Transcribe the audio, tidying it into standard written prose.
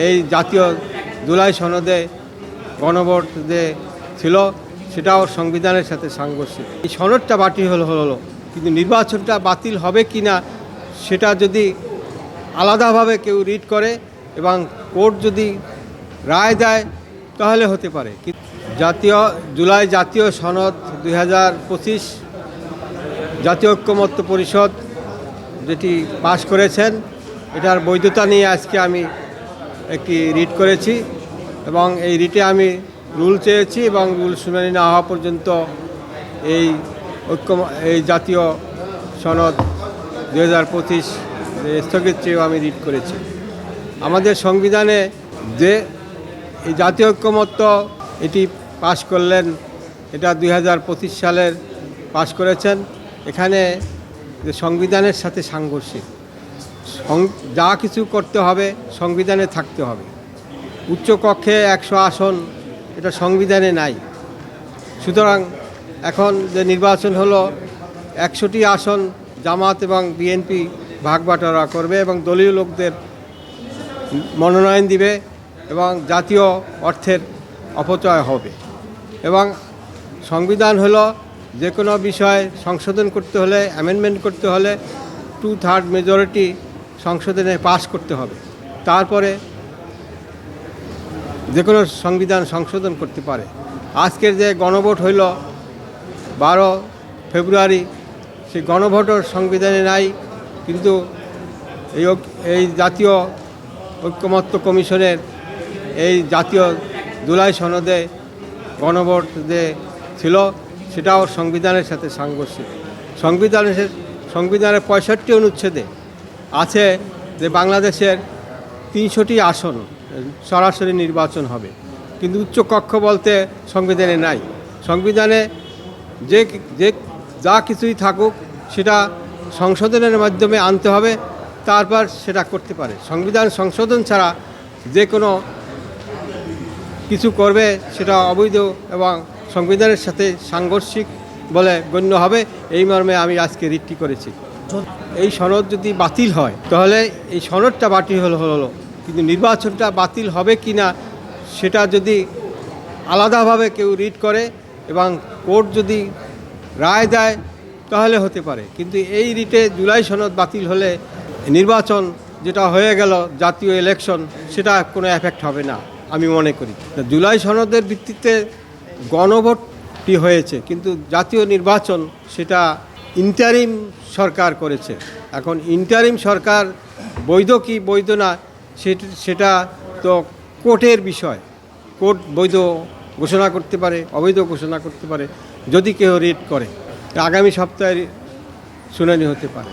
এই জাতীয় জুলাই সনদে গণভোট যে ছিল সেটাও সংবিধানের সাথে সাংঘর্ষিক। এই সনদটা বাতিল হলো কিন্তু নির্বাচনটা বাতিল হবে কি না সেটা যদি আলাদাভাবে কেউ রিড করে এবং কোর্ট যদি রায় দেয় তাহলে হতে পারে। জুলাই জাতীয় সনদ 2025 জাতীয় ঐক্যমত্য পরিষদ যেটি পাশ করেছেন এটার বৈধতা নিয়ে আজকে আমি একটি রিট করেছি এবং এই রিটে আমি রুল চেয়েছি এবং রুল শুনানি না হওয়া পর্যন্ত এই জাতীয় সনদ 2025 স্থগিত চেয়েও আমি রিট করেছি। আমাদের সংবিধানে যে এই জাতীয় ঐক্যমত্য এটি পাশ করলেন, এটা 2025 সালের পাশ করেছেন। এখানে যে সংবিধানের সাথে সাংঘর্ষিক, যা কিছু করতে হবে সংবিধানে থাকতে হবে। উচ্চকক্ষে 100 আসন এটা সংবিধানে নাই। সুতরাং এখন যে নির্বাচন হলো 100টি আসন জামাত এবং বিএনপি ভাগ বাটোয়ারা করবে এবং দলীয় লোকদের মনোনয়ন দিবে এবং জাতীয় অর্থের অপচয় হবে। এবং সংবিধান হলো যে কোনো বিষয় সংশোধন করতে হলে, অ্যামেন্ডমেন্ট করতে হলে 2/3 মেজরিটি সংশোধনে পাশ করতে হবে, তারপরে যে কোনো সংবিধান সংশোধন করতে পারে। আজকের যে গণভোট হইল 12 ফেব্রুয়ারি, সেই গণভোটও সংবিধানে নাই, কিন্তু এই জাতীয় ঐক্যমত্য কমিশনের এই জাতীয় জুলাই সনদে গণভোট যে ছিল সেটাও সংবিধানের সাথে সাংঘর্ষিক। সংবিধানের 65 অনুচ্ছেদে আছে যে বাংলাদেশের 300টি আসন সরাসরি নির্বাচন হবে, কিন্তু উচ্চকক্ষ বলতে সংবিধানে নাই। সংবিধানে যে যা কিছুই থাকুক সেটা সংশোধনের মাধ্যমে আনতে হবে, তারপর সেটা করতে পারে। সংবিধান সংশোধন ছাড়া যে কোনো কিছু করবে সেটা অবৈধ এবং সংবিধানের সাথে সাংঘর্ষিক বলে গণ্য হবে। এই মর্মে আমি আজকে রিটটি করেছি। এই সনদ যদি বাতিল হয় তাহলে এই সনদটা বাতিল হলো কিন্তু নির্বাচনটা বাতিল হবে কি না সেটা যদি আলাদাভাবে কেউ রিড করে এবং কোর্ট যদি রায় দেয় তাহলে হতে পারে। কিন্তু এই রিটে জুলাই সনদ বাতিল হলে নির্বাচন যেটা হয়ে গেল জাতীয় ইলেকশন, সেটা কোনো এফেক্ট হবে না আমি মনে করি। জুলাই সনদের ভিত্তিতে গণভোটটি হয়েছে, কিন্তু জাতীয় নির্বাচন সেটা ইন্টারিম সরকার করেছে। এখন ইন্টারিম সরকার বৈধ কি বৈধ না সেটা তো কোর্টের বিষয়। কোর্ট বৈধ ঘোষণা করতে পারে, অবৈধ ঘোষণা করতে পারে যদি কেউ রিট করে। আগামী সপ্তাহে শুনানি হতে পারে।